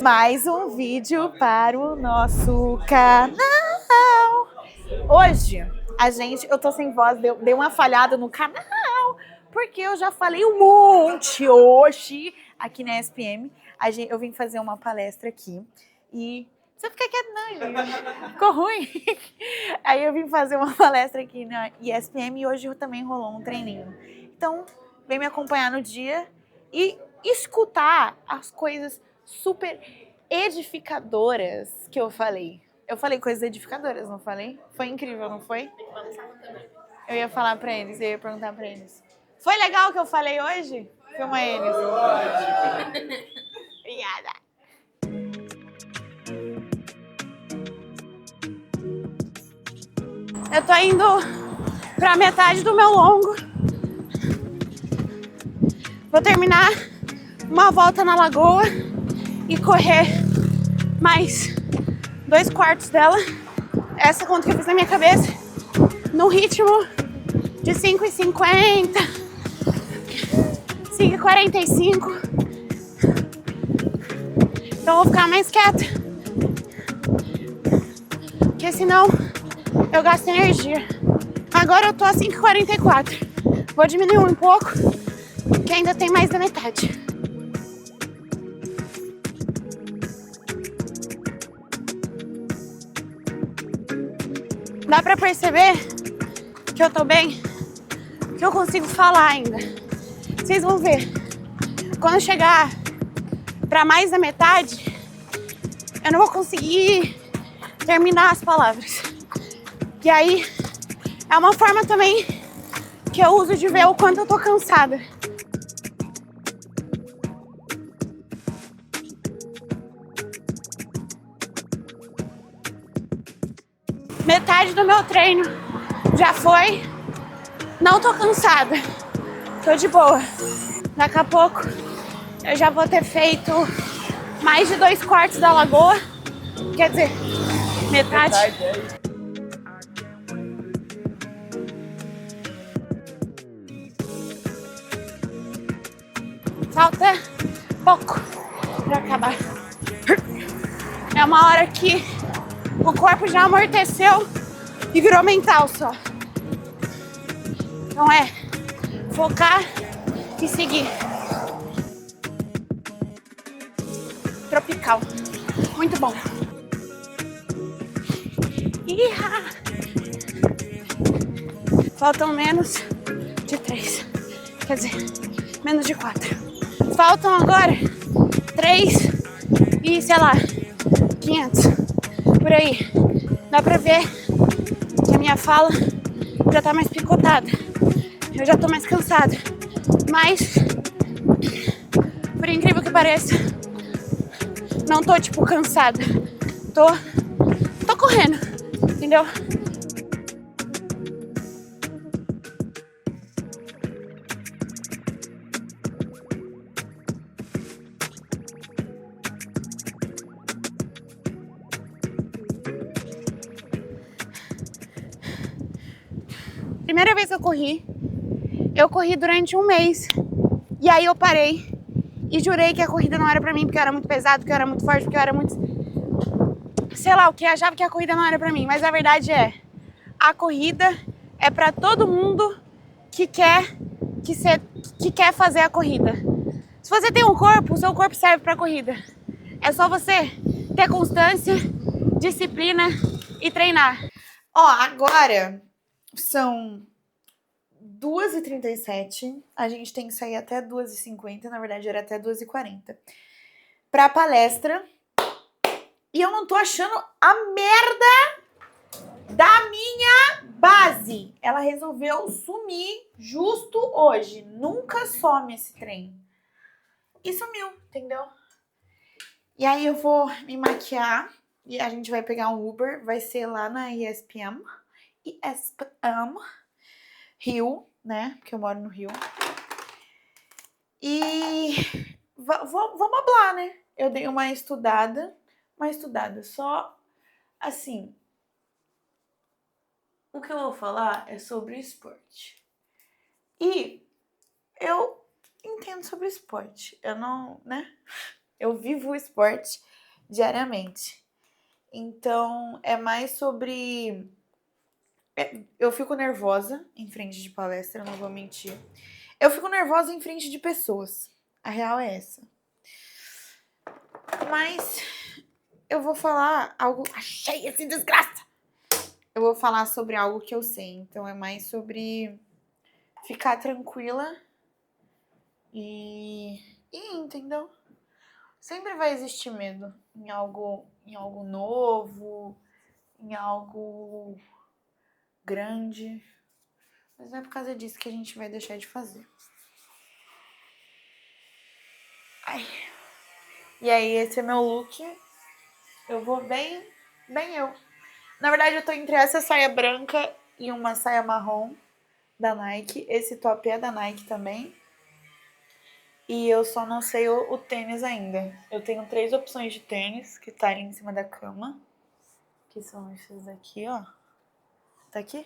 Mais um vídeo para o nosso canal. Hoje, eu tô sem voz, dei uma falhada no canal, porque eu já falei um monte hoje aqui na SPM. Eu vim fazer uma palestra aqui e... Você fica quieto, não, gente. Ficou ruim. Aí eu vim fazer uma palestra aqui na ESPM e hoje também rolou um treininho. Então, vem me acompanhar no dia e escutar as coisas super edificadoras que eu falei. Eu falei coisas edificadoras, não falei? Foi incrível, não foi? Eu ia falar pra eles, eu ia perguntar pra eles. Foi legal o que eu falei hoje? Filma eles. Foi ótimo. Obrigada. Eu tô indo pra metade do meu longo. Vou terminar uma volta na lagoa e correr mais 2/4 dela. Essa conta que eu fiz na minha cabeça. No ritmo de 5:50, 5:45. Então eu vou ficar mais quieta, porque senão eu gasto energia. Agora eu tô a 5:44. Vou diminuir um pouco, que ainda tem mais da metade. Dá pra perceber que eu tô bem, que eu consigo falar ainda. Vocês vão ver. Quando eu chegar pra mais da metade, eu não vou conseguir terminar as palavras. E aí, é uma forma também que eu uso de ver o quanto eu tô cansada. Metade do meu treino já foi. Não tô cansada. Tô de boa. Daqui a pouco eu já vou ter feito mais de 2/4 da lagoa. Quer dizer, metade. Falta pouco pra acabar. É uma hora que o corpo já amorteceu e virou mental só. Então é focar e seguir. Tropical. Muito bom. Iha! Faltam menos de 3. Quer dizer, menos de 4. Faltam agora 3 e, sei lá, 500. Por aí. Dá pra ver que a minha fala já tá mais picotada. Eu já tô mais cansada. Mas, por incrível que pareça, não tô, tipo, cansada. Tô correndo, entendeu? Primeira vez que eu corri durante um mês. E aí eu parei e jurei que a corrida não era pra mim, porque eu era muito pesado, porque eu era muito forte, porque eu era muito... sei lá o que, achava que a corrida não era pra mim. Mas a verdade é, a corrida é pra todo mundo que quer fazer a corrida. Se você tem um corpo, o seu corpo serve pra corrida. É só você ter constância, disciplina e treinar. Ó, agora são 2h37, a gente tem que sair até 2h50, na verdade era até 2h40, pra palestra. E eu não tô achando a merda da minha base. Ela resolveu sumir justo hoje. Nunca some esse trem. E sumiu, entendeu? E aí eu vou me maquiar e a gente vai pegar um Uber, vai ser lá na ESPM, Rio, né? Porque eu moro no Rio. E vamos hablar, né? Eu dei uma estudada, só assim. O que eu vou falar é sobre esporte. E eu entendo sobre esporte. Eu não, né? Eu vivo o esporte. diariamente. Então, é mais sobre... Eu fico nervosa em frente de palestra, não vou mentir. Eu fico nervosa em frente de pessoas. A real é essa. Mas eu vou falar algo... Achei esse desgraça! Eu vou falar sobre algo que eu sei. Então, é mais sobre ficar tranquila e entendeu? Sempre vai existir medo em algo novo, em algo grande. Mas não é por causa disso que a gente vai deixar de fazer. Ai. E aí, esse é meu look. Eu vou bem eu. Na verdade, eu tô entre essa saia branca e uma saia marrom da Nike. Esse top é da Nike também. E eu só não sei o tênis ainda. Eu tenho 3 opções de tênis que tá ali em cima da cama. Que são esses aqui, ó. Tá aqui?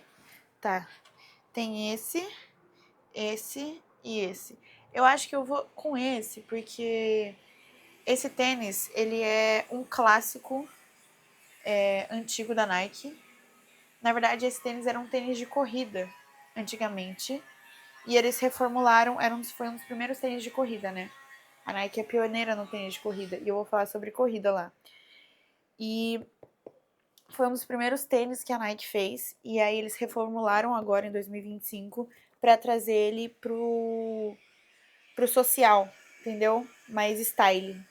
Tá. Tem esse e esse. Eu acho que eu vou com esse, porque esse tênis, ele é um clássico antigo da Nike. Na verdade, esse tênis era um tênis de corrida, antigamente. E eles reformularam, foi um dos primeiros tênis de corrida, né? A Nike é pioneira no tênis de corrida, e eu vou falar sobre corrida lá. E foi um dos primeiros tênis que a Nike fez, e aí eles reformularam agora em 2025 para trazer ele pro social, entendeu? Mais style,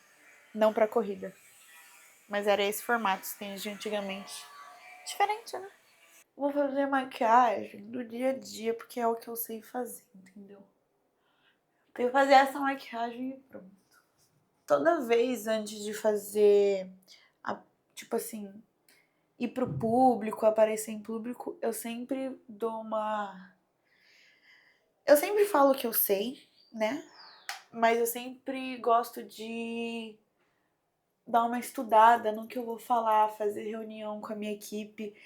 não pra corrida. Mas era esse formato, os tênis de antigamente. Diferente, né? Vou fazer maquiagem do dia a dia, porque é o que eu sei fazer, entendeu? Tenho que fazer essa maquiagem e pronto. Toda vez antes de fazer, tipo assim, ir pro público, aparecer em público, eu sempre dou uma... Eu sempre falo o que eu sei, né? Mas eu sempre gosto de dar uma estudada no que eu vou falar, fazer reunião com a minha equipe.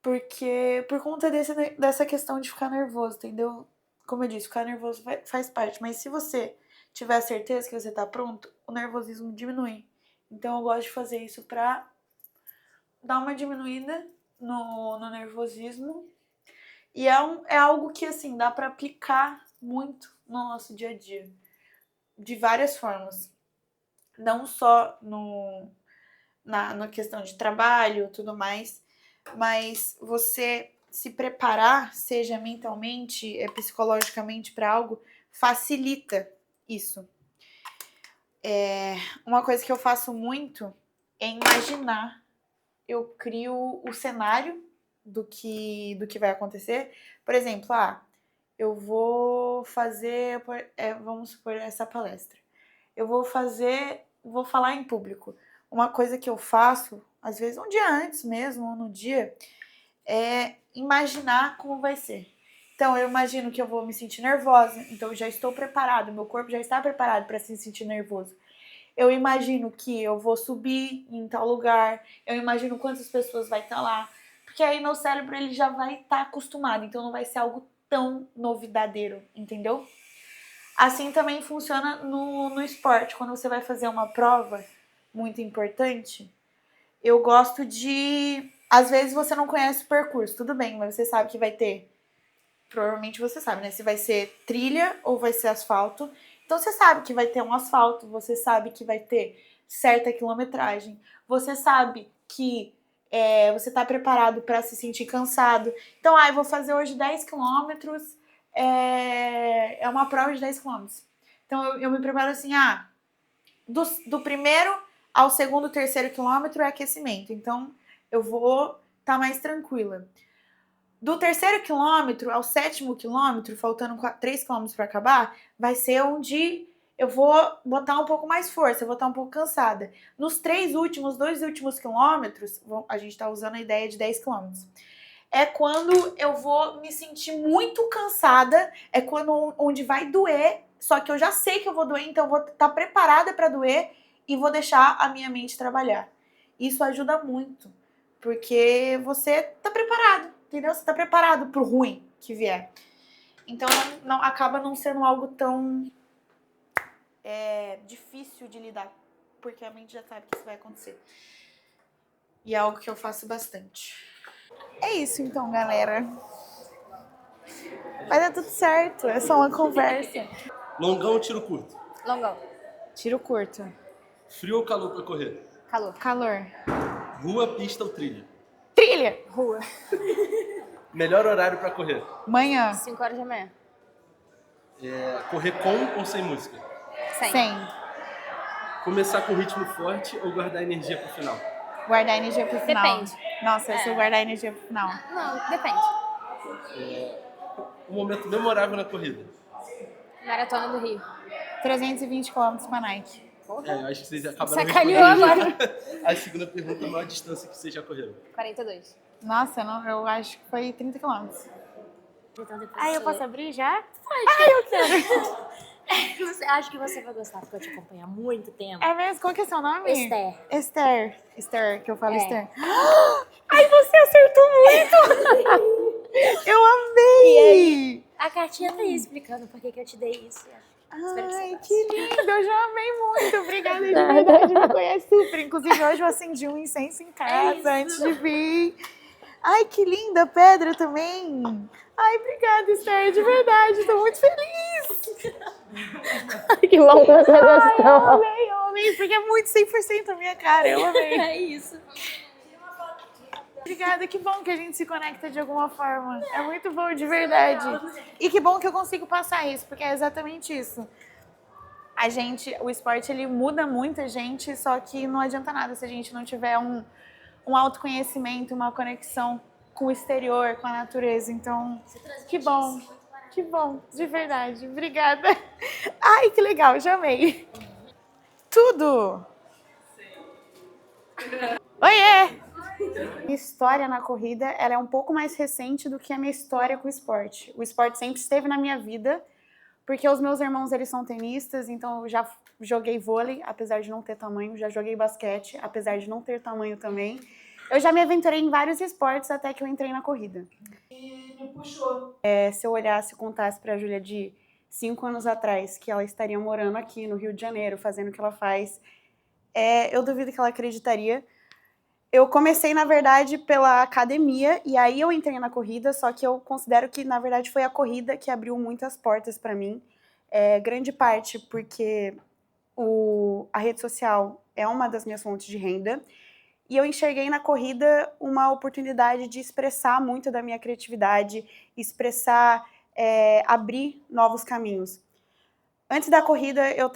Porque, por conta dessa questão de ficar nervoso, entendeu? Como eu disse, ficar nervoso faz parte. Mas se você tiver certeza que você tá pronto, o nervosismo diminui. Então eu gosto de fazer isso pra dar uma diminuída no nervosismo. E é algo que, assim, dá pra aplicar muito no nosso dia a dia. De várias formas. Não só na questão de trabalho, tudo mais, mas você se preparar, seja mentalmente, psicologicamente para algo, facilita isso. Uma coisa que eu faço muito é imaginar. Eu crio o cenário do que vai acontecer. Por exemplo, eu vou fazer, vamos supor, essa palestra. Eu vou falar em público. Uma coisa que eu faço, às vezes um dia antes mesmo, ou no dia, é imaginar como vai ser. Então, eu imagino que eu vou me sentir nervosa, então eu já estou preparado, meu corpo já está preparado para se sentir nervoso. Eu imagino que eu vou subir em tal lugar, eu imagino quantas pessoas vai estar lá, porque aí meu cérebro ele já vai estar acostumado, então não vai ser algo tão novidadeiro, entendeu? Assim também funciona no esporte. Quando você vai fazer uma prova muito importante, eu gosto de... Às vezes você não conhece o percurso, tudo bem, mas você sabe que vai ter... Provavelmente você sabe, né? Se vai ser trilha ou vai ser asfalto. Então você sabe que vai ter um asfalto, você sabe que vai ter certa quilometragem, você sabe que você está preparado para se sentir cansado. Então, eu vou fazer hoje 10 quilômetros, é uma prova de 10 quilômetros. Então, eu me preparo assim, do primeiro ao segundo, terceiro quilômetro é aquecimento. Então, eu vou estar mais tranquila. Do terceiro quilômetro ao sétimo quilômetro, faltando 3 quilômetros para acabar, vai ser onde eu vou botar um pouco mais força, eu vou estar um pouco cansada. Nos 2 últimos quilômetros, a gente está usando a ideia de 10 quilômetros, é quando eu vou me sentir muito cansada, é quando onde vai doer, só que eu já sei que eu vou doer, então eu vou estar preparada para doer e vou deixar a minha mente trabalhar. Isso ajuda muito, porque você está preparado, entendeu? Você está preparado pro ruim que vier. Então acaba não sendo algo tão difícil de lidar. porque a mente já sabe que isso vai acontecer. E é algo que eu faço bastante. É isso então, galera. Vai dar tudo certo, é só uma conversa. Longão ou tiro curto? Longão. Tiro curto. Frio ou calor pra correr? Calor. Calor. Rua, pista ou trilha? Trilha. Rua. Melhor horário pra correr? Manhã. 5 horas da manhã. Correr com ou sem música? 100. 100. Começar com ritmo forte ou guardar energia pro final? Guardar energia pro final. Depende. Nossa, eu sou guardar energia pro final. Não, depende. Um momento memorável na corrida? Maratona do Rio. 320 km pra Nike. Acho que vocês acabaram Sacaneou respondendo já. A segunda pergunta, a maior distância que vocês já correram? 42. Nossa, eu acho que foi 30 km. Então depois Ah, eu posso abrir já? Você acha que você vai gostar, porque eu te acompanho há muito tempo. É mesmo? Qual que é seu nome? Esther. Esther, que eu falo É. Esther. Ai, você acertou muito! Eu amei! A cartinha tá aí explicando por que eu te dei isso. Espero que você Ai, goste. que lindo! Eu já amei muito! Obrigada de verdade, me conhece super. Inclusive, hoje eu acendi um incenso em casa antes de vir. Ai, que linda pedra também! Ai, obrigada, Esther, de verdade, tô muito feliz! Que bom que você Ai, eu amei, porque é muito 100% a minha cara, eu amei. É isso. Obrigada, que bom que a gente se conecta de alguma forma. É muito bom, de verdade. E que bom que eu consigo passar isso, porque é exatamente isso. O esporte, ele muda muito a gente, só que não adianta nada se a gente não tiver um autoconhecimento, uma conexão com o exterior, com a natureza. Então, que bom, de verdade. Obrigada. Ai, que legal, já amei. Tudo! Oiê! Minha história na corrida, ela é um pouco mais recente do que a minha história com o esporte. O esporte sempre esteve na minha vida, porque os meus irmãos, eles são tenistas, então eu já joguei vôlei, apesar de não ter tamanho, já joguei basquete, apesar de não ter tamanho também. Eu já me aventurei em vários esportes até que eu entrei na corrida. E me puxou. Se eu olhasse e contasse pra Júlia de 5 anos atrás que ela estaria morando aqui no Rio de Janeiro, fazendo o que ela faz, eu duvido que ela acreditaria. Eu comecei, na verdade, pela academia, e aí eu entrei na corrida, só que eu considero que, na verdade, foi a corrida que abriu muitas portas para mim. Grande parte porque a rede social é uma das minhas fontes de renda, e eu enxerguei na corrida uma oportunidade de expressar muito da minha criatividade, abrir novos caminhos. Antes da corrida, eu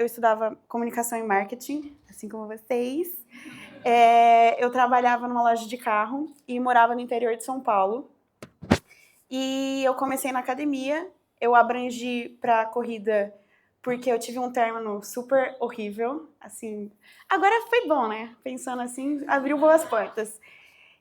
estudava comunicação e marketing, assim como vocês. Eu trabalhava numa loja de carro e morava no interior de São Paulo. E eu comecei na academia, eu abrangi para a corrida porque eu tive um término super horrível, assim. Agora foi bom, né? Pensando assim, abriu boas portas.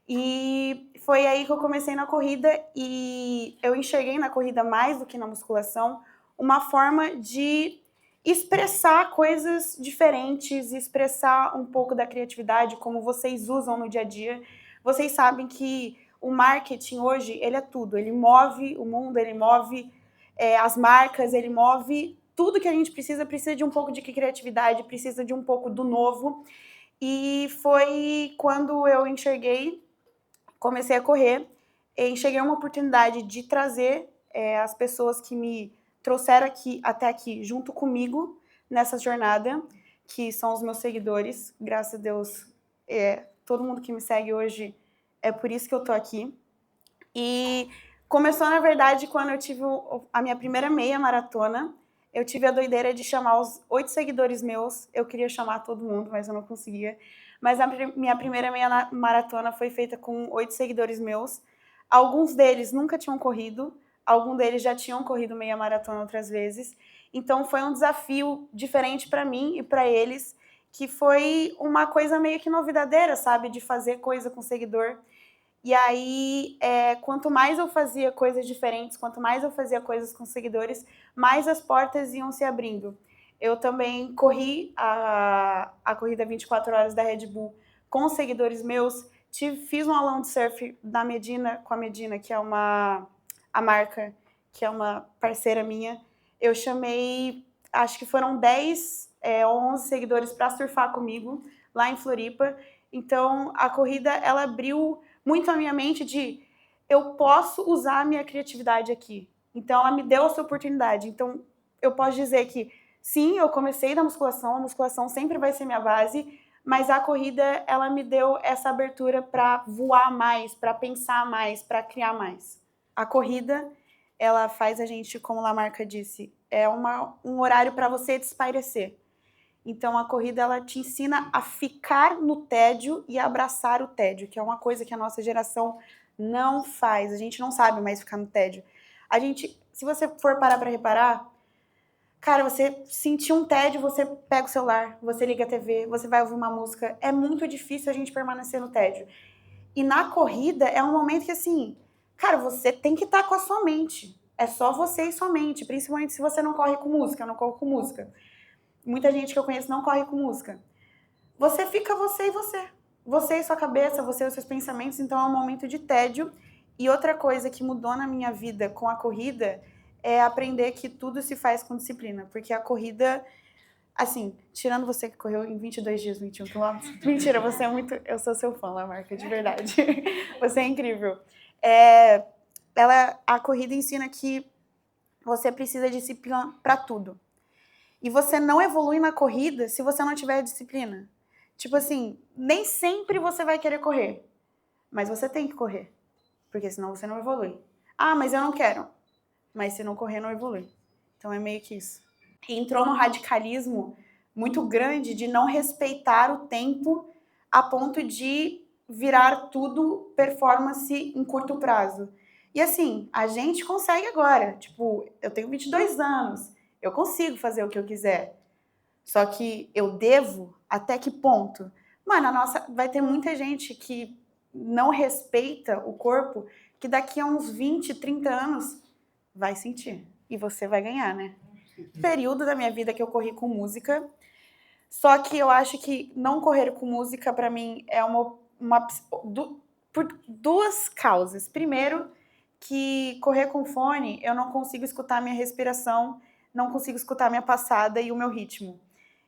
E foi aí que eu comecei na corrida e eu enxerguei na corrida mais do que na musculação uma forma de expressar coisas diferentes, expressar um pouco da criatividade, como vocês usam no dia a dia. Vocês sabem que o marketing hoje, ele é tudo. Ele move o mundo, ele move as marcas, ele move tudo que a gente precisa de um pouco de criatividade, precisa de um pouco do novo. E foi quando eu comecei a correr, enxerguei uma oportunidade de trazer as pessoas que me trouxeram até aqui junto comigo nessa jornada, que são os meus seguidores. Graças a Deus, todo mundo que me segue hoje, é por isso que eu tô aqui. E começou, na verdade, quando eu tive a minha primeira meia maratona. Eu tive a doideira de chamar os 8 seguidores meus. Eu queria chamar todo mundo, mas eu não conseguia. Mas a minha primeira meia maratona foi feita com 8 seguidores meus. Alguns deles nunca tinham corrido. Alguns deles já tinham corrido meia maratona outras vezes. Então foi um desafio diferente para mim e para eles, que foi uma coisa meio que novidadeira, sabe? De fazer coisa com seguidor. E aí, quanto mais eu fazia coisas diferentes, quanto mais eu fazia coisas com seguidores, mais as portas iam se abrindo. Eu também corri a corrida 24 horas da Red Bull com seguidores meus. Fiz um aulão de surf com a Medina, que é a marca, que é uma parceira minha. Eu chamei acho que foram 10 ou 11 seguidores para surfar comigo lá em Floripa. Então, a corrida, ela abriu muito a minha mente de eu posso usar a minha criatividade aqui. Então, ela me deu essa oportunidade. Então, eu posso dizer que, sim, eu comecei da musculação, a musculação sempre vai ser minha base, mas a corrida, ela me deu essa abertura para voar mais, para pensar mais, para criar mais. A corrida, ela faz a gente, como a Lamarca disse, é um horário para você espairecer. Então, a corrida, ela te ensina a ficar no tédio e abraçar o tédio, que é uma coisa que a nossa geração não faz. A gente não sabe mais ficar no tédio. Se você for parar para reparar, cara, você sentir um tédio, você pega o celular, você liga a TV, você vai ouvir uma música. É muito difícil a gente permanecer no tédio. E na corrida é um momento que, assim, cara, você tem que estar com a sua mente. É só você e sua mente, principalmente se você não corre com música. Eu não corro com música. Muita gente que eu conheço não corre com música. Você fica você e você. Você e sua cabeça, você e os seus pensamentos. Então é um momento de tédio. E outra coisa que mudou na minha vida com a corrida é aprender que tudo se faz com disciplina. Porque a corrida, assim, tirando você que correu em 22 dias, 21 quilômetros. Mentira, você é muito... Eu sou seu fã, Lamarca, de verdade. Você é incrível. A corrida ensina que você precisa de disciplina para tudo. E você não evolui na corrida se você não tiver disciplina. Tipo assim, nem sempre você vai querer correr. Mas você tem que correr. Porque senão você não evolui. Ah, mas eu não quero. Mas se não correr, não evolui. Então é meio que isso. E entrou no radicalismo muito grande de não respeitar o tempo a ponto de virar tudo performance em curto prazo. E assim, a gente consegue agora. Tipo, eu tenho 22 anos. Eu consigo fazer o que eu quiser. Só que eu devo até que ponto? Mano, vai ter muita gente que não respeita o corpo, que daqui a uns 20, 30 anos vai sentir. E você vai ganhar, né? Período da minha vida que eu corri com música. Só que eu acho que não correr com música, pra mim, é por duas causas. Primeiro, que correr com fone, eu não consigo escutar a minha respiração, não consigo escutar a minha passada e o meu ritmo.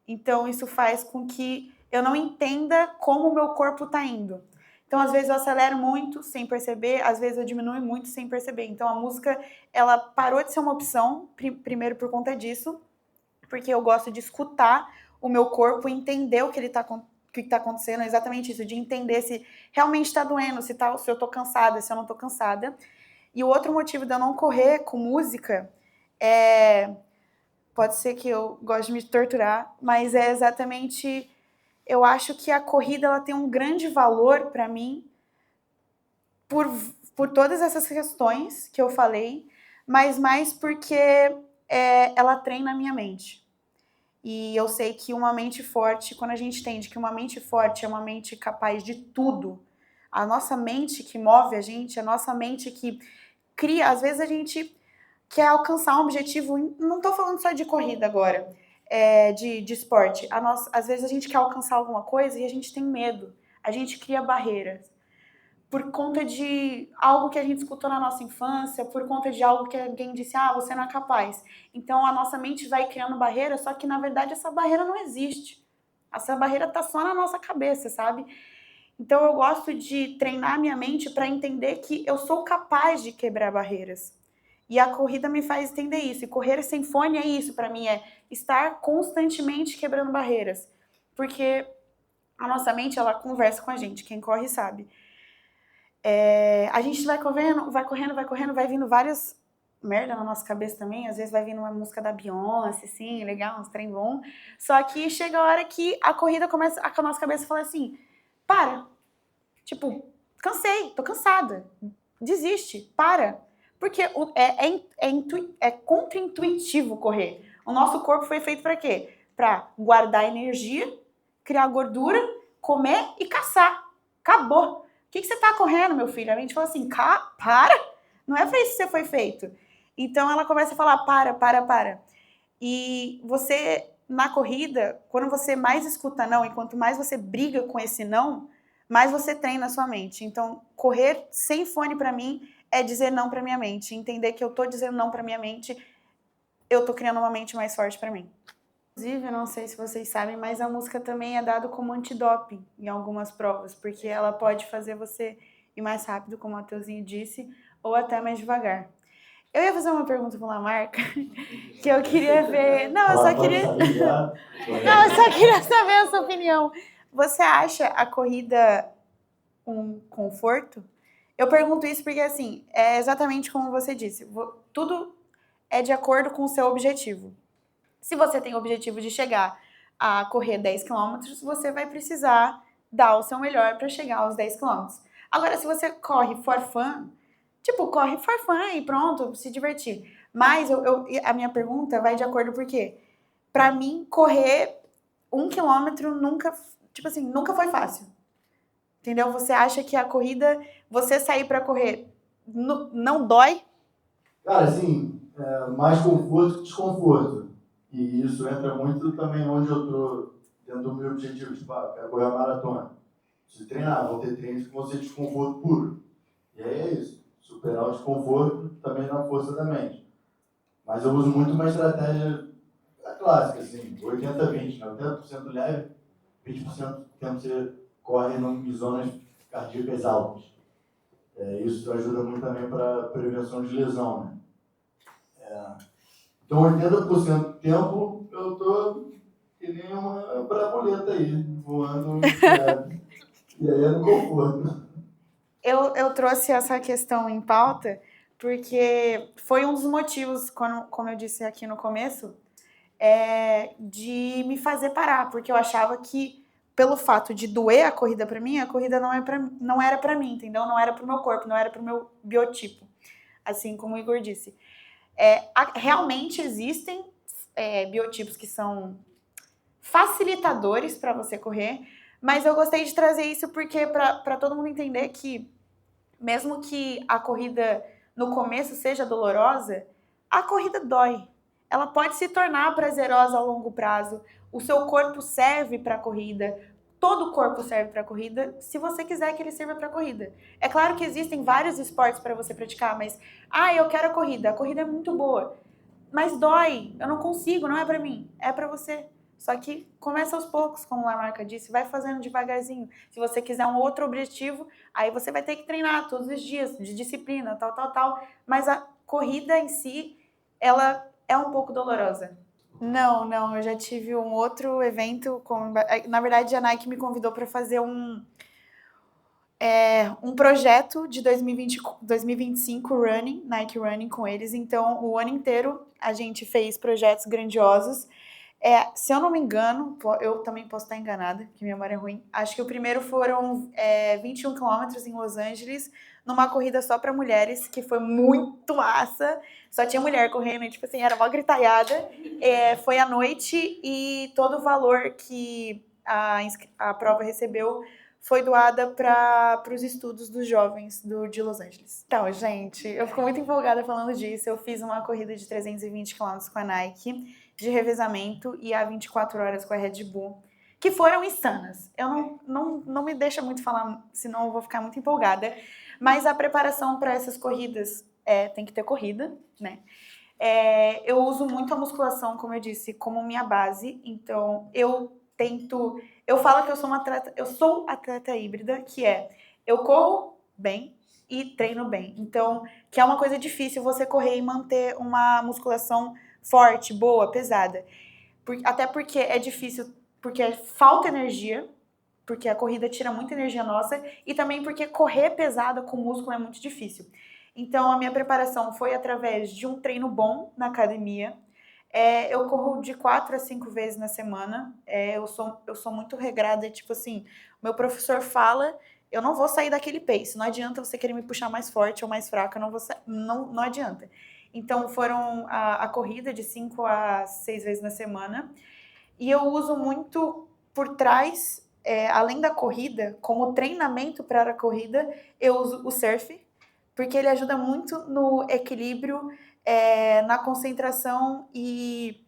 Então, isso faz com que eu não entenda como o meu corpo tá indo. Então, às vezes eu acelero muito sem perceber, às vezes eu diminuo muito sem perceber. Então, a música, ela parou de ser uma opção, primeiro por conta disso, porque eu gosto de escutar o meu corpo e entender o que está acontecendo, é exatamente isso, de entender se realmente está doendo, se eu tô cansada, se eu não tô cansada. E o outro motivo de eu não correr com música pode ser que eu goste de me torturar, mas é exatamente... Eu acho que a corrida ela tem um grande valor para mim por todas essas questões que eu falei, mas mais porque ela treina a minha mente. E eu sei que uma mente forte, quando a gente entende que uma mente forte é uma mente capaz de tudo, a nossa mente que move a gente, a nossa mente que cria... Às vezes a gente quer alcançar um objetivo, não estou falando só de corrida agora, de esporte. Às vezes a gente quer alcançar alguma coisa e a gente tem medo, a gente cria barreiras. Por conta de algo que a gente escutou na nossa infância, por conta de algo que alguém disse, você não é capaz. Então a nossa mente vai criando barreira, só que na verdade essa barreira não existe. Essa barreira tá só na nossa cabeça, sabe? Então eu gosto de treinar minha mente para entender que eu sou capaz de quebrar barreiras. E a corrida me faz entender isso. E correr sem fone é isso para mim, é estar constantemente quebrando barreiras. Porque a nossa mente, ela conversa com a gente, quem corre sabe. A gente vai correndo, vai vindo várias merda na nossa cabeça também. Às vezes vai vindo uma música da Beyoncé, assim, legal, uns trem bom. Só que chega a hora que a corrida começa, a nossa cabeça fala assim, para. Tipo, cansei, tô cansada. Desiste, para. Porque é contra-intuitivo correr. O nosso corpo foi feito para quê? Para guardar energia, criar gordura, comer e caçar. Acabou. O que você tá correndo, meu filho? A gente fala assim, para. Não é para isso que você foi feito. Então ela começa a falar, para. E você, na corrida, quando você mais escuta não, e quanto mais você briga com esse não, mais você treina a sua mente. Então, correr sem fone para mim é dizer não para minha mente. Entender que eu tô dizendo não para minha mente, eu tô criando uma mente mais forte para mim. Inclusive, eu não sei se vocês sabem, mas a música também é dada como antidoping em algumas provas, porque ela pode fazer você ir mais rápido, como o Mateuzinho disse, ou até mais devagar. Eu ia fazer uma pergunta para Lamarca, que eu queria ver. Não, eu só queria. Não, eu só queria saber a sua opinião. Você acha a corrida um conforto? Eu pergunto isso porque, assim, é exatamente como você disse. Tudo é de acordo com o seu objetivo. Se você tem o objetivo de chegar a correr 10 quilômetros, você vai precisar dar o seu melhor para chegar aos 10 quilômetros. Agora, se você corre for fun, tipo, corre for fun e pronto, se divertir. Mas a minha pergunta vai de acordo porque, para mim, correr 1 quilômetro nunca, tipo assim, nunca foi fácil. Entendeu? Você acha que a corrida, você sair para correr, não dói? Cara, assim, mais conforto que desconforto. E isso entra muito também onde eu tô dentro do meu objetivo, tipo, quero correr a maratona. Se treinar, vão ter treinos que vão ser desconforto puro. E aí é isso. Superar o desconforto também na força da mente. Mas eu uso muito uma estratégia clássica, assim, 80-20, né? 80% leve, 20% do tempo você corre em zonas cardíacas altas. Isso ajuda muito também para prevenção de lesão, né? Então, 80% do tempo eu tô que nem uma braboleta aí, voando, e aí é no conforto. Eu trouxe essa questão em pauta porque foi um dos motivos, como eu disse aqui no começo, de me fazer parar, porque eu achava que, pelo fato de doer a corrida pra mim, a corrida não era pra mim, entendeu? Não era pro meu corpo, não era pro meu biotipo, assim como o Igor disse. Realmente existem biotipos que são facilitadores para você correr, mas eu gostei de trazer isso porque para todo mundo entender que mesmo que a corrida no começo seja dolorosa, a corrida dói. Ela pode se tornar prazerosa ao longo prazo. O seu corpo serve para a corrida. Todo o corpo serve para a corrida, se você quiser que ele sirva para a corrida. É claro que existem vários esportes para você praticar, mas eu quero a corrida é muito boa. Mas dói, eu não consigo, não é para mim, é para você. Só que começa aos poucos, como a Lamarca disse, vai fazendo devagarzinho. Se você quiser um outro objetivo, aí você vai ter que treinar todos os dias, de disciplina, tal. Mas a corrida em si, ela é um pouco dolorosa. Não, eu já tive um outro evento, na verdade a Nike me convidou para fazer um projeto de 2025 Running, Nike Running com eles. Então, o ano inteiro a gente fez projetos grandiosos. Se eu não me engano, eu também posso estar enganada, que minha memória é ruim. Acho que o primeiro foram 21 quilômetros em Los Angeles, numa corrida só para mulheres, que foi muito massa. Só tinha mulher correndo, e, tipo assim, era uma gritalhada. Foi à noite e todo o valor que a prova recebeu foi doada para os estudos dos jovens de Los Angeles. Então, gente, eu fico muito empolgada falando disso. Eu fiz uma corrida de 320 km com a Nike, de revezamento, e a 24 horas com a Red Bull, que foram insanas. Eu não me deixa muito falar, senão eu vou ficar muito empolgada. Mas a preparação para essas corridas tem que ter corrida, né? Eu uso muito a musculação, como eu disse, como minha base. Então, eu falo que eu sou atleta híbrida, que eu corro bem e treino bem. Então, que é uma coisa difícil você correr e manter uma musculação forte, boa, pesada. Até porque é difícil, porque falta energia, porque a corrida tira muita energia nossa, e também porque correr pesada com músculo é muito difícil. Então, a minha preparação foi através de um treino bom na academia. Eu corro de 4 a 5 vezes na semana. Eu sou muito regrada, tipo assim, meu professor fala, eu não vou sair daquele pace. Não adianta você querer me puxar mais forte ou mais fraca, não adianta. Então, foram a corrida de 5 a 6 vezes na semana. E eu uso muito por trás, além da corrida, como treinamento para a corrida, eu uso o surf, porque ele ajuda muito no equilíbrio, na concentração e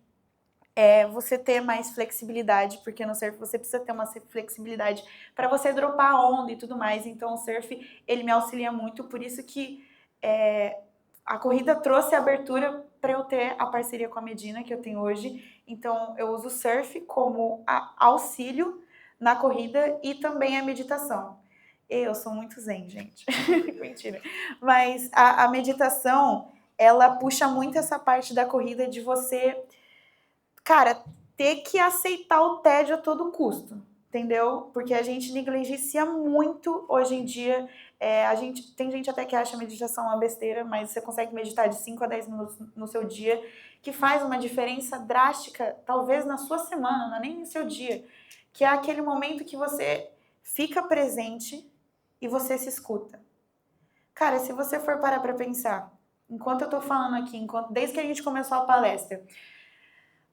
você ter mais flexibilidade, porque no surf você precisa ter uma flexibilidade para você dropar a onda e tudo mais. Então o surf, ele me auxilia muito, por isso que a corrida trouxe abertura para eu ter a parceria com a Medina que eu tenho hoje. Então, eu uso o surf como auxílio na corrida e também a meditação. Eu sou muito zen, gente. Mentira. Mas a meditação, ela puxa muito essa parte da corrida de você, cara, ter que aceitar o tédio a todo custo, entendeu? Porque a gente negligencia muito hoje em dia. Tem gente até que acha a meditação uma besteira, mas você consegue meditar de 5 a 10 minutos no seu dia, que faz uma diferença drástica, talvez na sua semana, não é nem no seu dia, que é aquele momento que você fica presente e você se escuta. Cara, se você for parar pra pensar, enquanto eu tô falando aqui, desde que a gente começou a palestra,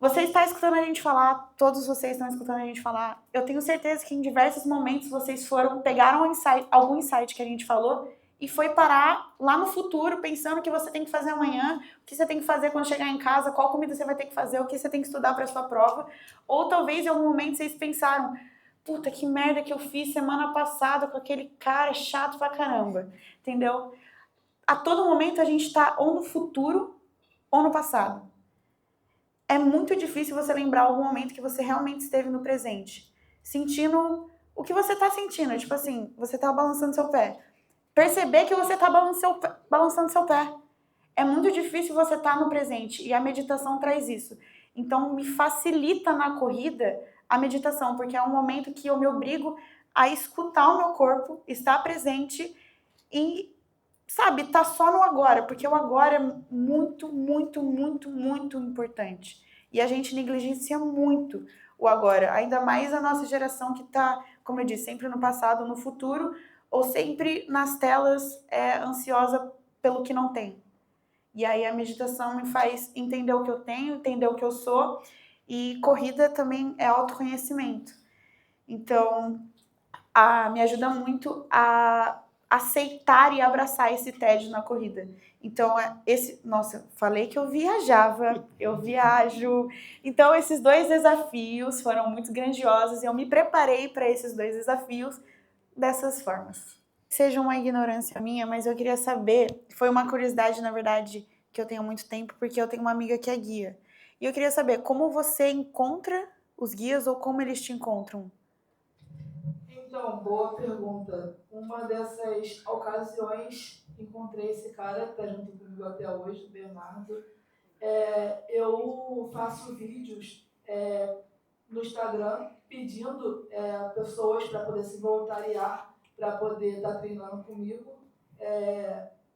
você está escutando a gente falar, todos vocês estão escutando a gente falar. Eu tenho certeza que em diversos momentos vocês pegaram algum insight que a gente falou e foi parar lá no futuro, pensando o que você tem que fazer amanhã, o que você tem que fazer quando chegar em casa, qual comida você vai ter que fazer, o que você tem que estudar para sua prova. Ou talvez em algum momento vocês pensaram, puta, que merda que eu fiz semana passada com aquele cara chato pra caramba, entendeu? A todo momento a gente tá ou no futuro ou no passado. É muito difícil você lembrar algum momento que você realmente esteve no presente, sentindo o que você tá sentindo, tipo assim, você tá balançando seu pé. Perceber que você tá balançando seu pé. É muito difícil você estar no presente e a meditação traz isso. Então me facilita na corrida a meditação, porque é um momento que eu me obrigo a escutar o meu corpo, estar presente e, sabe, tá só no agora, porque o agora é muito, muito, muito, muito importante. E a gente negligencia muito o agora, ainda mais a nossa geração que tá, como eu disse, sempre no passado, no futuro, ou sempre nas telas, ansiosa pelo que não tem. E aí a meditação me faz entender o que eu tenho, entender o que eu sou, e corrida também é autoconhecimento. Então, me ajuda muito a aceitar e abraçar esse tédio na corrida. Então, nossa, falei que eu viajava, eu viajo. Então, esses 2 desafios foram muito grandiosos e eu me preparei para esses 2 desafios dessas formas. Seja uma ignorância minha, mas eu queria saber, foi uma curiosidade, na verdade, que eu tenho há muito tempo, porque eu tenho uma amiga que é guia. E eu queria saber como você encontra os guias ou como eles te encontram. Então, boa pergunta. Uma dessas ocasiões, encontrei esse cara, que está junto comigo até hoje, o Bernardo. Eu faço vídeos no Instagram pedindo pessoas para poder se voluntariar, para poder estar treinando comigo.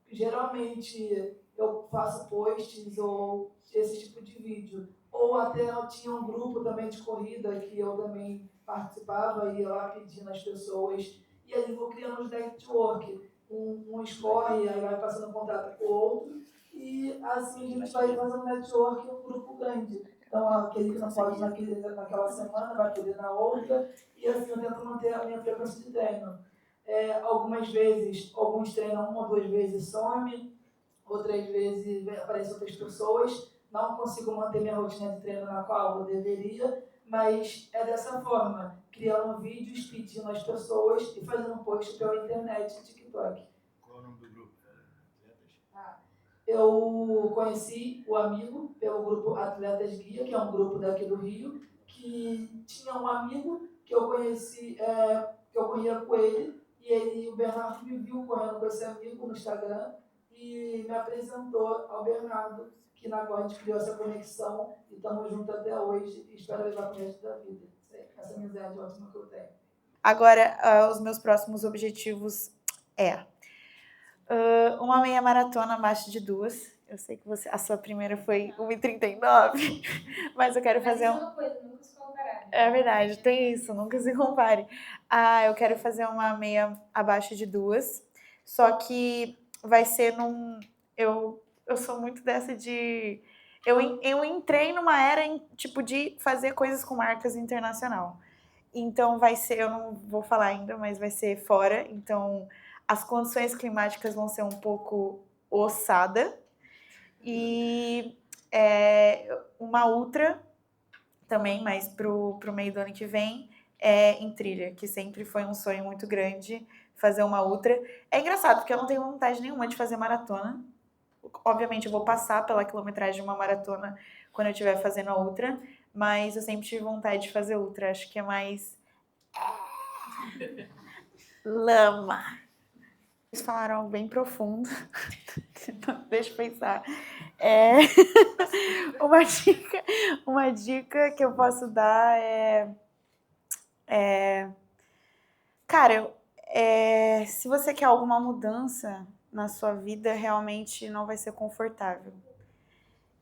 Geralmente eu faço posts ou esse tipo de vídeo. Ou até eu tinha um grupo também de corrida que eu também participava e ia lá pedindo às pessoas. E aí vou criando uns network. Um escorre, aí vai passando contato com o outro. E assim a gente vai fazendo network em um grupo grande. Então aquele que não pode naquela semana vai poder na outra. E assim eu tento manter a minha frequência de treino. Algumas vezes, alguns treinam 1 ou 2 vezes, some. Outras vezes aparecem outras pessoas. Não consigo manter minha rotina de treino na qual eu deveria, mas é dessa forma, criando vídeos, pedindo às pessoas e fazendo um post pela internet e TikTok. Qual é o nome do grupo? Eu conheci o amigo pelo grupo Atletas Guia, que é um grupo daqui do Rio, que tinha um amigo que eu conheci, que eu corria com ele, e o Bernardo me viu correndo com esse amigo no Instagram e me apresentou ao Bernardo, que na qual a gente criou essa conexão e estamos juntos até hoje e espero levar para o resto da vida. Essa amizade ótima que eu tenho. Agora, os meus próximos objetivos uma meia maratona abaixo de 2. Eu sei que a sua primeira foi 1h39, mas eu quero fazer uma coisa, nunca se comparar. É verdade, tem isso, nunca se compare. Eu quero fazer uma meia abaixo de 2, só que vai ser Eu sou muito dessa de... Eu entrei numa era, tipo, de fazer coisas com marcas internacional. Então vai ser, eu não vou falar ainda, mas vai ser fora. Então as condições climáticas vão ser um pouco ossada. E uma ultra também, mas pro meio do ano que vem, em trilha, que sempre foi um sonho muito grande fazer uma ultra. É engraçado, porque eu não tenho vontade nenhuma de fazer maratona. obviamente eu vou passar pela quilometragem de uma maratona quando eu estiver fazendo a ultra, mas eu sempre tive vontade de fazer ultra, acho que é mais lama. Eles falaram algo bem profundo. Deixa eu pensar. Uma dica que eu posso dar cara, se você quer alguma mudança na sua vida, realmente não vai ser confortável.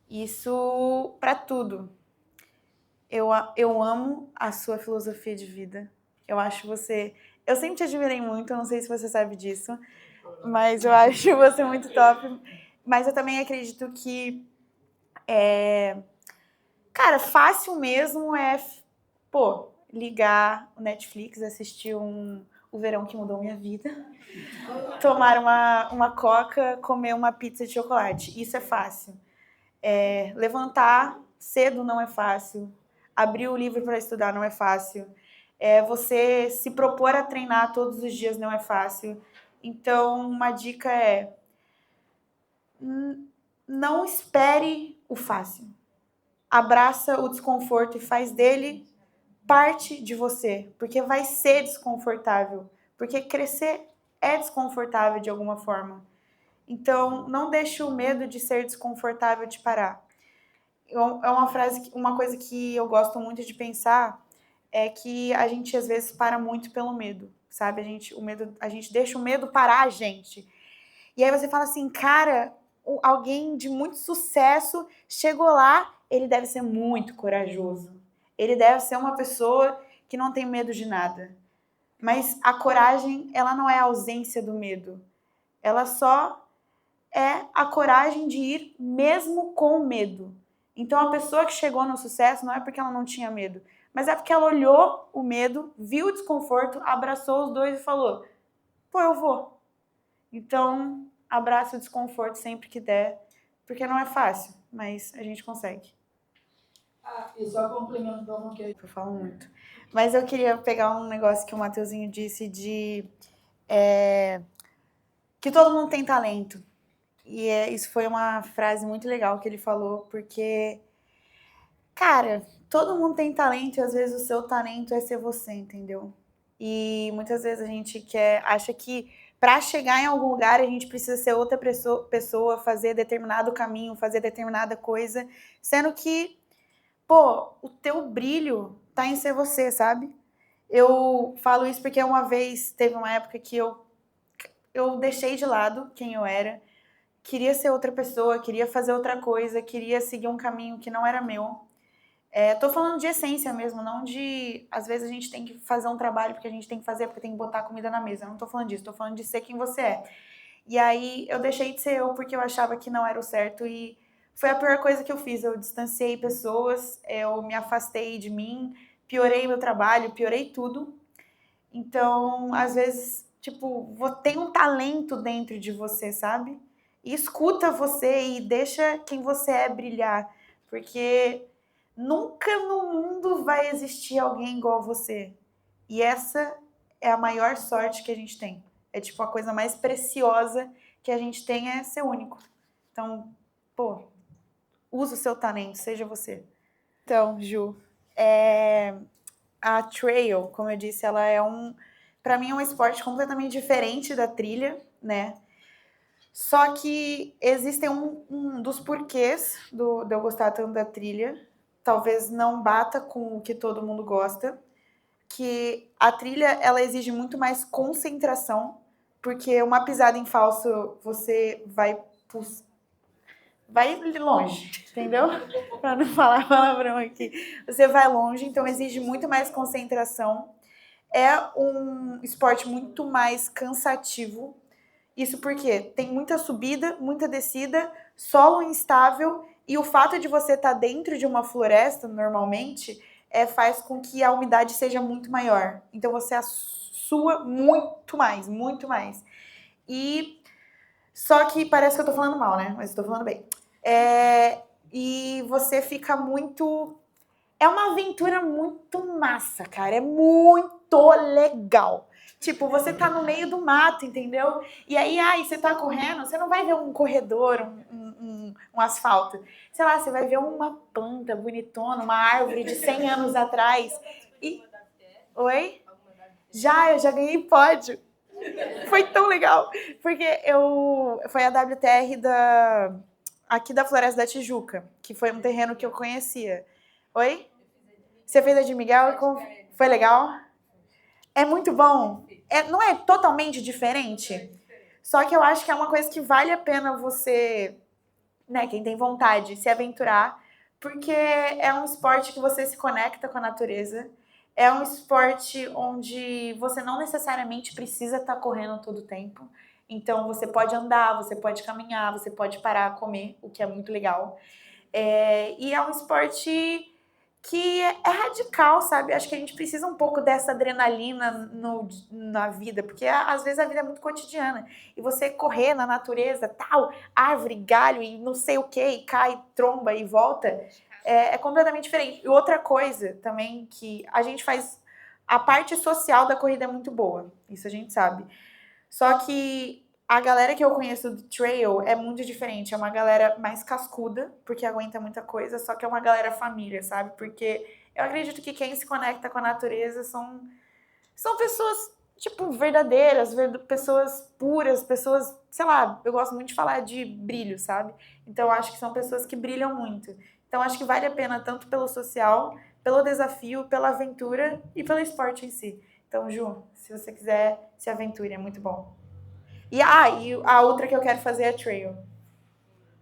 Isso para tudo. Eu amo a sua filosofia de vida. Eu acho você... Eu sempre te admirei muito, eu não sei se você sabe disso, mas eu acho você muito top. Mas eu também acredito que... Cara, fácil mesmo ligar o Netflix, assistir O Verão que Mudou Minha Vida, tomar uma coca, comer uma pizza de chocolate. Isso é fácil. Levantar cedo não é fácil. Abrir o livro para estudar não é fácil. Você se propor a treinar todos os dias não é fácil. Então, uma dica não espere o fácil. Abraça o desconforto e faz dele parte de você, porque vai ser desconfortável, porque crescer é desconfortável de alguma forma. Então, não deixe o medo de ser desconfortável te parar. Uma coisa que eu gosto muito de pensar é que a gente às vezes para muito pelo medo, sabe? A gente deixa o medo parar a gente. E aí você fala assim, cara, alguém de muito sucesso chegou lá, ele deve ser muito corajoso. Ele deve ser uma pessoa que não tem medo de nada. Mas a coragem, ela não é a ausência do medo. Ela só é a coragem de ir mesmo com medo. Então a pessoa que chegou no sucesso não é porque ela não tinha medo, mas é porque ela olhou o medo, viu o desconforto, abraçou os dois e falou, pô, eu vou. Então, abraça o desconforto sempre que der, porque não é fácil, mas a gente consegue. E só complementando o que Eu falo muito. Mas eu queria pegar um negócio que o Mateuzinho disse que todo mundo tem talento. E isso foi uma frase muito legal que ele falou, porque, cara, todo mundo tem talento e às vezes o seu talento é ser você, entendeu? E muitas vezes a gente acha que para chegar em algum lugar a gente precisa ser outra pessoa, fazer determinado caminho, fazer determinada coisa, sendo que, pô, o teu brilho tá em ser você, sabe? Eu falo isso porque uma vez teve uma época que eu deixei de lado quem eu era, queria ser outra pessoa, queria fazer outra coisa, queria seguir um caminho que não era meu. Tô falando de essência mesmo, não de... Às vezes a gente tem que fazer um trabalho porque a gente tem que fazer, porque tem que botar comida na mesa. Eu não tô falando disso, tô falando de ser quem você é. E aí eu deixei de ser eu porque eu achava que não era o certo e foi a pior coisa que eu fiz. Eu distanciei pessoas, eu me afastei de mim, piorei meu trabalho, piorei tudo. Então, às vezes, tipo, tem um talento dentro de você, sabe? E escuta você e deixa quem você é brilhar, porque nunca no mundo vai existir alguém igual a você. E essa é a maior sorte que a gente tem. É tipo a coisa mais preciosa que a gente tem é ser único. Então, pô, usa o seu talento, seja você. Então, Ju, a trail, como eu disse, ela pra mim é um esporte completamente diferente da trilha, né? Só que existem um dos porquês de eu gostar tanto da trilha, talvez não bata com o que todo mundo gosta, que a trilha, ela exige muito mais concentração, porque uma pisada em falso, você vai longe, entendeu? Para não falar palavrão aqui. Você vai longe, então exige muito mais concentração. É um esporte muito mais cansativo. Isso porque tem muita subida, muita descida, solo instável, e o fato de você estar dentro de uma floresta, normalmente, faz com que a umidade seja muito maior. Então você sua muito mais, muito mais. E só que parece que eu tô falando mal, né? Mas eu tô falando bem. E você fica muito... É uma aventura muito massa, cara. É muito legal. Tipo, você tá no meio do mato, entendeu? E aí, você tá correndo, você não vai ver um corredor, um asfalto. Sei lá, você vai ver uma planta bonitona, uma árvore de 100 anos atrás. E... Oi? Eu já ganhei pódio. Foi tão legal. Porque foi a WTR aqui da Floresta da Tijuca, que foi um terreno que eu conhecia. Oi? Você fez a de Miguel? Foi legal? É muito bom. Não é totalmente diferente? Só que eu acho que é uma coisa que vale a pena você, né, quem tem vontade, se aventurar, porque é um esporte que você se conecta com a natureza, é um esporte onde você não necessariamente precisa estar correndo todo o tempo, então você pode andar, você pode caminhar, você pode parar a comer, o que é muito legal. E é um esporte que é radical, sabe? Acho que a gente precisa um pouco dessa adrenalina na vida, porque às vezes a vida é muito cotidiana. E você correr na natureza, tal, árvore, galho e não sei o que, e cai, tromba e volta, é completamente diferente. E outra coisa também que a gente faz, a parte social da corrida é muito boa, isso a gente sabe. Só que a galera que eu conheço do trail é muito diferente. É uma galera mais cascuda, porque aguenta muita coisa, só que é uma galera família, sabe? Porque eu acredito que quem se conecta com a natureza são pessoas, tipo, verdadeiras, pessoas puras, pessoas, sei lá, eu gosto muito de falar de brilho, sabe? Então, eu acho que são pessoas que brilham muito. Então, acho que vale a pena tanto pelo social, pelo desafio, pela aventura e pelo esporte em si. Então, Ju, se você quiser, se aventure, é muito bom. E a outra que eu quero fazer é trail.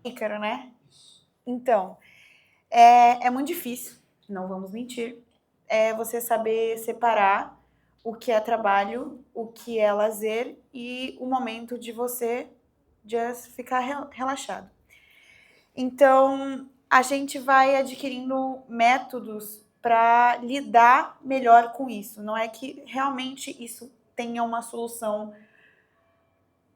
Ícaro, né? Então, é muito difícil, não vamos mentir. É você saber separar o que é trabalho, o que é lazer e o momento de você just ficar relaxado. Então, a gente vai adquirindo métodos para lidar melhor com isso. Não é que realmente isso tenha uma solução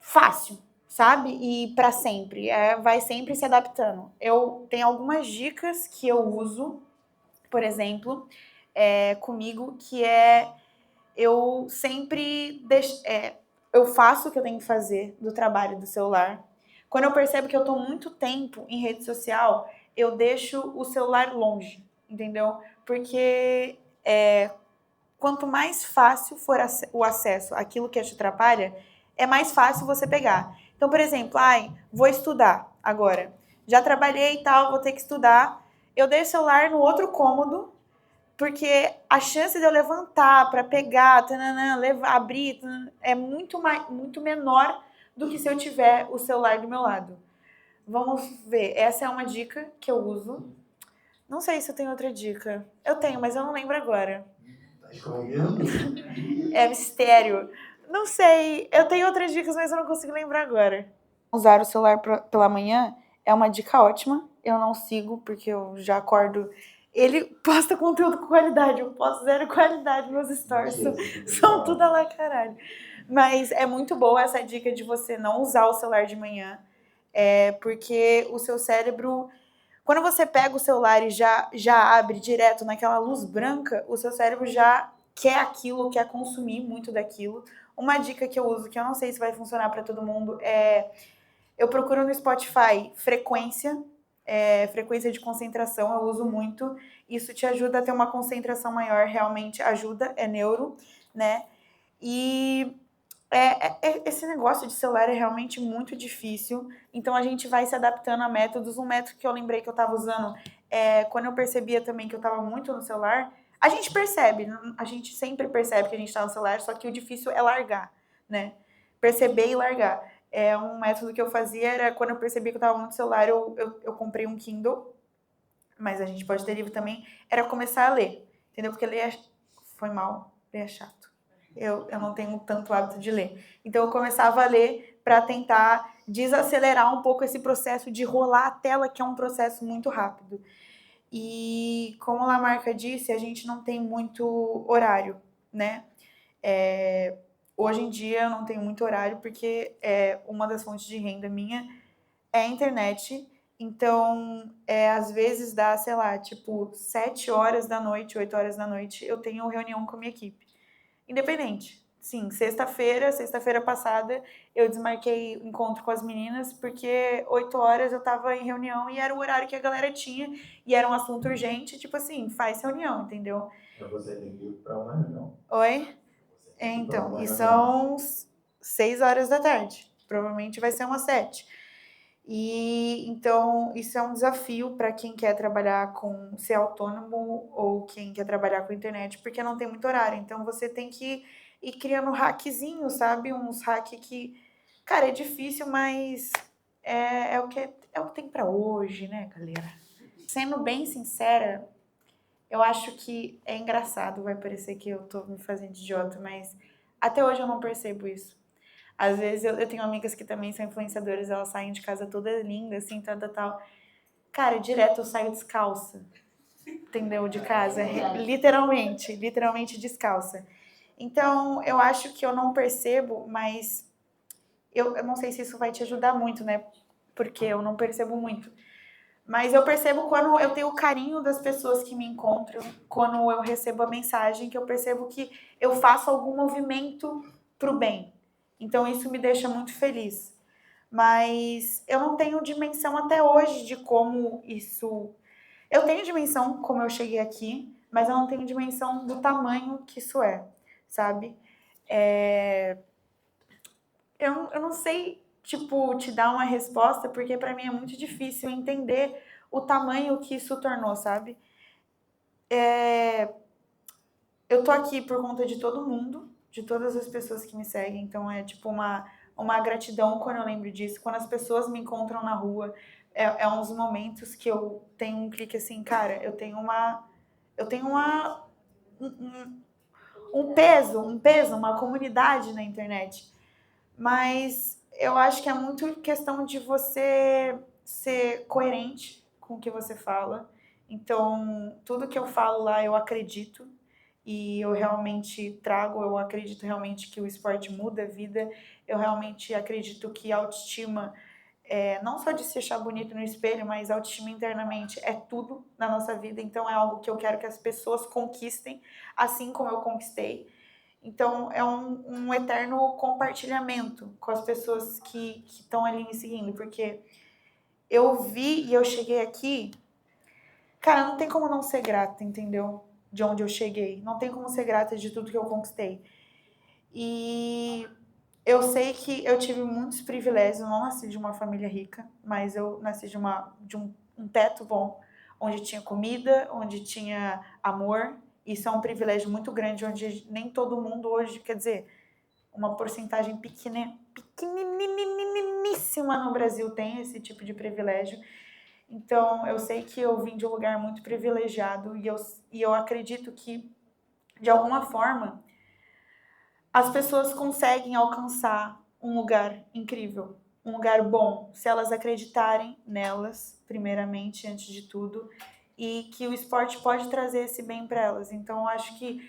fácil, sabe? E para sempre. Vai sempre se adaptando. Eu tenho algumas dicas que eu uso, por exemplo, comigo, que eu sempre eu faço o que eu tenho que fazer do trabalho do celular. Quando eu percebo que eu estou muito tempo em rede social, eu deixo o celular longe, entendeu? Porque quanto mais fácil for o acesso àquilo que te atrapalha, é mais fácil você pegar. Então, por exemplo, vou estudar agora. Já trabalhei e tal, vou ter que estudar. Eu deixo o celular no outro cômodo, porque a chance de eu levantar para pegar, abrir, é muito menor do que se eu tiver o celular do meu lado. Vamos ver, essa é uma dica que eu uso. Não sei se eu tenho outra dica. Eu tenho, mas eu não lembro agora. Tá escondendo? É mistério. Não sei, eu tenho outras dicas, mas eu não consigo lembrar agora. Usar o celular pela manhã é uma dica ótima. Eu não sigo, porque eu já acordo... Ele posta conteúdo com qualidade, eu posto zero qualidade, meus stories são tudo lá caralho. Mas é muito boa essa dica de você não usar o celular de manhã, porque o seu cérebro, quando você pega o celular e já abre direto naquela luz branca, o seu cérebro já quer aquilo, quer consumir muito daquilo. Uma dica que eu uso, que eu não sei se vai funcionar para todo mundo, eu procuro no Spotify frequência de concentração, eu uso muito. Isso te ajuda a ter uma concentração maior, realmente ajuda, é neuro, né? E esse negócio de celular é realmente muito difícil, então a gente vai se adaptando a métodos. Um método que eu lembrei que eu estava usando, quando eu percebia também que eu estava muito no celular, a gente sempre percebe que a gente está no celular, só que o difícil é largar, né? Perceber e largar. Um método que eu fazia era, quando eu percebi que eu estava muito no celular, eu comprei um Kindle, mas a gente pode ter livro também, era começar a ler, entendeu? Porque ler é chato. Eu não tenho tanto hábito de ler. Então eu começava a ler para tentar desacelerar um pouco esse processo de rolar a tela, que é um processo muito rápido. E como a Lamarca disse, a gente não tem muito horário, né? Hoje em dia eu não tenho muito horário, porque uma das fontes de renda minha é a internet. Então, às vezes dá, sei lá, tipo 7 horas da noite, 8 horas da noite, eu tenho reunião com a minha equipe. Independente. sim, sexta-feira passada, eu desmarquei encontro com as meninas, porque 8 horas eu tava em reunião e era o horário que a galera tinha, e era um assunto urgente, tipo assim, faz reunião, entendeu? Você tem que ir para uma reunião. Oi? Então, e são 6 horas da tarde. Provavelmente vai ser umas 7. E então isso é um desafio para quem quer trabalhar com ser autônomo ou quem quer trabalhar com internet, porque não tem muito horário. Então você tem que ir criando hackzinho, sabe? Uns hack que, cara, é difícil, mas é o que tem para hoje, né, galera? Sendo bem sincera, eu acho que é engraçado, vai parecer que eu tô me fazendo idiota, mas até hoje eu não percebo isso. Às vezes eu tenho amigas que também são influenciadoras, elas saem de casa toda linda, assim, tal. Cara, direto eu saio descalça, entendeu? De casa, literalmente descalça. Então, eu acho que eu não percebo, mas eu não sei se isso vai te ajudar muito, né? Porque eu não percebo muito. Mas eu percebo quando eu tenho o carinho das pessoas que me encontram, quando eu recebo a mensagem, que eu percebo que eu faço algum movimento pro bem. Então isso me deixa muito feliz. Mas eu não tenho dimensão até hoje de como isso. Eu tenho dimensão como eu cheguei aqui, mas eu não tenho dimensão do tamanho que isso é, sabe? Eu não sei, tipo, te dar uma resposta, porque pra mim é muito difícil entender o tamanho que isso tornou, sabe? Eu tô aqui por conta de todo mundo, de todas as pessoas que me seguem, então é tipo uma gratidão quando eu lembro disso. Quando as pessoas me encontram na rua, é uns momentos que eu tenho um clique assim, cara, eu tenho um peso, uma comunidade na internet. Mas eu acho que é muito questão de você ser coerente com o que você fala. Então, tudo que eu falo lá eu acredito e eu realmente trago, eu acredito realmente que o esporte muda a vida, eu realmente acredito que a autoestima, não só de se achar bonito no espelho, mas a autoestima internamente é tudo na nossa vida, então é algo que eu quero que as pessoas conquistem, assim como eu conquistei. Então, é um eterno compartilhamento com as pessoas que estão ali me seguindo, porque eu vi e eu cheguei aqui, cara, não tem como não ser grata, entendeu? De onde eu cheguei. Não tem como ser grata de tudo que eu conquistei. E eu sei que eu tive muitos privilégios, eu não nasci de uma família rica, mas eu nasci de um teto bom, onde tinha comida, onde tinha amor. Isso é um privilégio muito grande, onde nem todo mundo hoje, quer dizer, uma porcentagem pequeniníssima no Brasil tem esse tipo de privilégio. Então, eu sei que eu vim de um lugar muito privilegiado e eu acredito que, de alguma forma, as pessoas conseguem alcançar um lugar incrível, um lugar bom, se elas acreditarem nelas, primeiramente, antes de tudo, e que o esporte pode trazer esse bem para elas. Então, eu acho que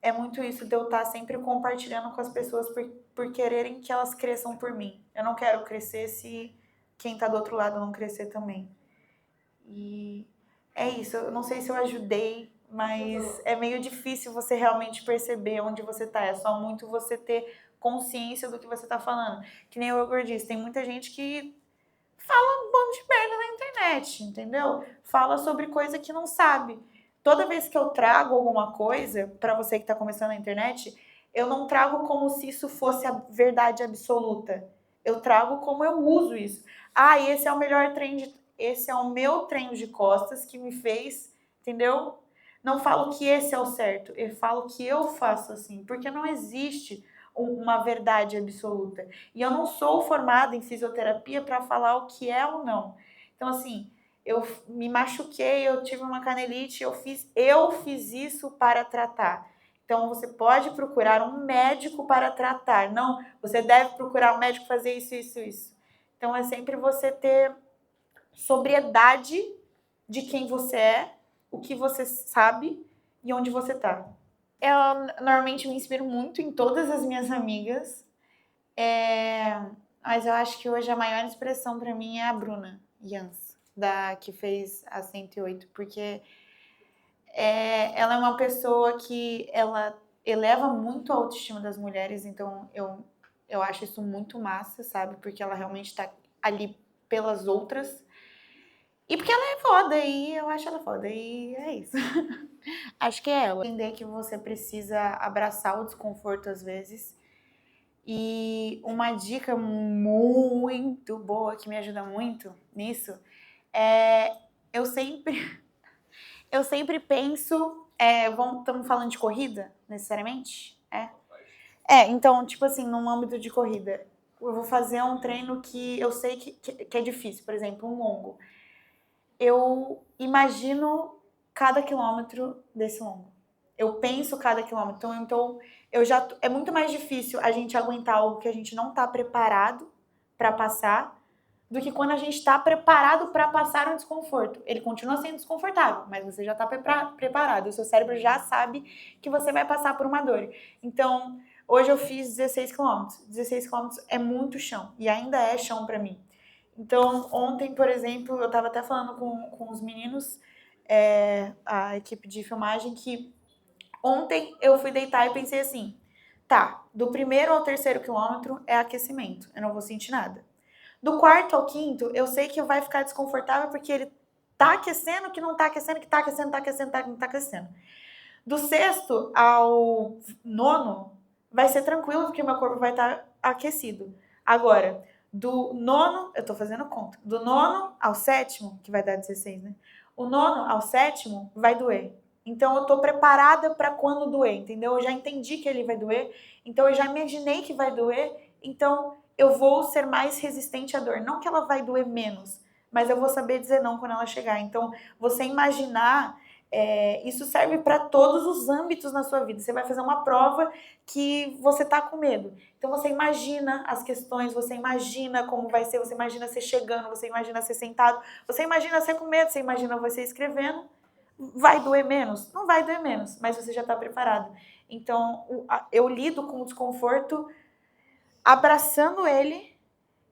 é muito isso de eu estar sempre compartilhando com as pessoas por quererem que elas cresçam por mim. Eu não quero crescer se quem está do outro lado não crescer também. E é isso, eu não sei se eu ajudei, mas é meio difícil você realmente perceber onde você tá. É só muito você ter consciência do que você tá falando. Que nem o Igor disse, tem muita gente que fala um bando de merda na internet, entendeu? Fala sobre coisa que não sabe. Toda vez que eu trago alguma coisa pra você que tá começando na internet, eu não trago como se isso fosse a verdade absoluta. Eu trago como eu uso isso. Ah, e esse é o melhor trend. Esse é o meu treino de costas que me fez, entendeu? Não falo que esse é o certo, eu falo que eu faço assim, porque não existe uma verdade absoluta. E eu não sou formada em fisioterapia para falar o que é ou não. Então, assim, eu me machuquei, eu tive uma canelite, eu fiz isso para tratar. Então, você pode procurar um médico para tratar. Não, você deve procurar um médico fazer isso. Então, é sempre você ter sobriedade de quem você é, o que você sabe e onde você tá. Eu normalmente me inspiro muito em todas as minhas amigas, mas eu acho que hoje a maior inspiração para mim é a Bruna Jans, que fez a 108, porque ela é uma pessoa que ela eleva muito a autoestima das mulheres, então eu acho isso muito massa, sabe? Porque ela realmente tá ali pelas outras. E porque ela é foda, e eu acho ela foda, e é isso. Acho que é ela. Entender que você precisa abraçar o desconforto às vezes. E uma dica muito boa, que me ajuda muito nisso, é eu sempre penso... Estamos falando de corrida, necessariamente? Então, tipo assim, num âmbito de corrida, eu vou fazer um treino que eu sei que é difícil, por exemplo, um longo. Eu imagino cada quilômetro desse longo. Eu penso cada quilômetro. Então é muito mais difícil a gente aguentar algo que a gente não está preparado para passar do que quando a gente está preparado para passar um desconforto. Ele continua sendo desconfortável, mas você já está preparado. O seu cérebro já sabe que você vai passar por uma dor. Então, hoje eu fiz 16 quilômetros. 16 quilômetros é muito chão, e ainda é chão para mim. Então, ontem, por exemplo, eu estava até falando com os meninos, a equipe de filmagem, que ontem eu fui deitar e pensei assim, tá, do 1º ao 3º quilômetro é aquecimento, eu não vou sentir nada. Do 4º ao 5º, eu sei que vai ficar desconfortável porque ele tá aquecendo, que não tá aquecendo, que tá aquecendo, tá aquecendo, que não tá aquecendo. Do 6º ao 9º, vai ser tranquilo porque meu corpo vai estar aquecido. Agora, do 9º, eu tô fazendo conta, do 9º ao 7º, que vai dar 16, né? O 9º ao 7º vai doer. Então, eu tô preparada para quando doer, entendeu? Eu já entendi que ele vai doer, então eu já imaginei que vai doer, então eu vou ser mais resistente à dor. Não que ela vai doer menos, mas eu vou saber dizer não quando ela chegar. Então, você imaginar, isso serve para todos os âmbitos na sua vida. Você vai fazer uma prova que você tá com medo. Então, você imagina as questões, você imagina como vai ser, você imagina você chegando, você imagina você sentado, você imagina você com medo, você imagina você escrevendo. Vai doer menos? Não vai doer menos, mas você já está preparado. Então, eu lido com o desconforto abraçando ele,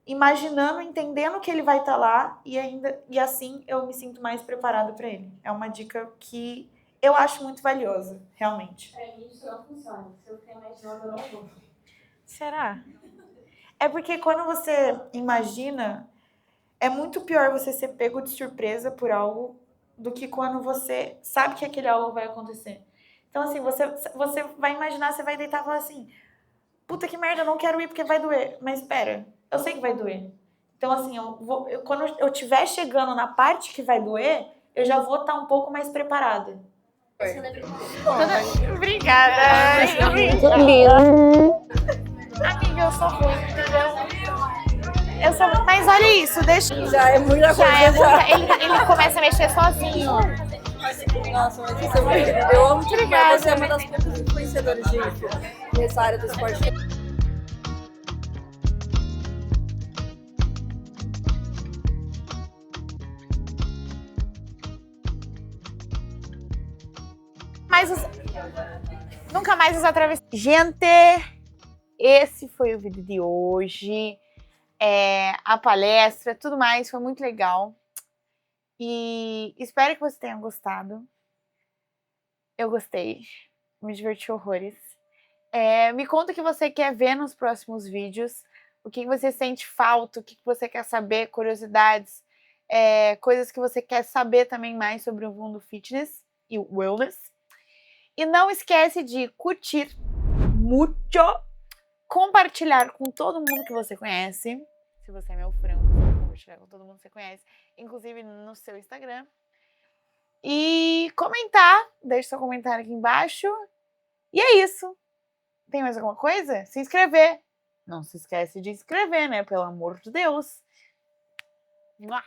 imaginando, entendendo que ele vai estar lá e assim eu me sinto mais preparado para ele. É uma dica que eu acho muito valiosa, realmente. Isso não funciona. Se eu ficar imaginando, eu não vou. Será? É porque quando você imagina, é muito pior você ser pego de surpresa por algo do que quando você sabe que aquele algo vai acontecer. Então, assim, você vai imaginar, você vai deitar e falar assim, puta que merda, eu não quero ir porque vai doer. Mas espera, eu sei que vai doer. Então, assim, quando eu estiver chegando na parte que vai doer, eu já vou estar um pouco mais preparada. Obrigada. Amiga, eu sou ruim, entendeu? Mas olha isso, deixa... Já é muita coisa. Ele começa a mexer sozinho. Nossa, mas isso é muito lindo. Eu amo te ligar. Você é uma das poucas influenciadoras nessa área do esporte. Nunca mais usar travesseiro. Gente, esse foi o vídeo de hoje. A palestra, tudo mais, foi muito legal. E espero que você tenha gostado. Eu gostei. Me diverti horrores. Me conta o que você quer ver nos próximos vídeos. O que você sente falta, o que você quer saber, curiosidades, coisas que você quer saber também mais sobre o mundo fitness e wellness. E não esquece de curtir muito, compartilhar com todo mundo que você conhece. Se você é meu frango, você vai compartilhar com todo mundo que você conhece, inclusive no seu Instagram. E comentar, deixe seu comentário aqui embaixo. E é isso. Tem mais alguma coisa? Se inscrever. Não se esquece de inscrever, né? Pelo amor de Deus. Mua.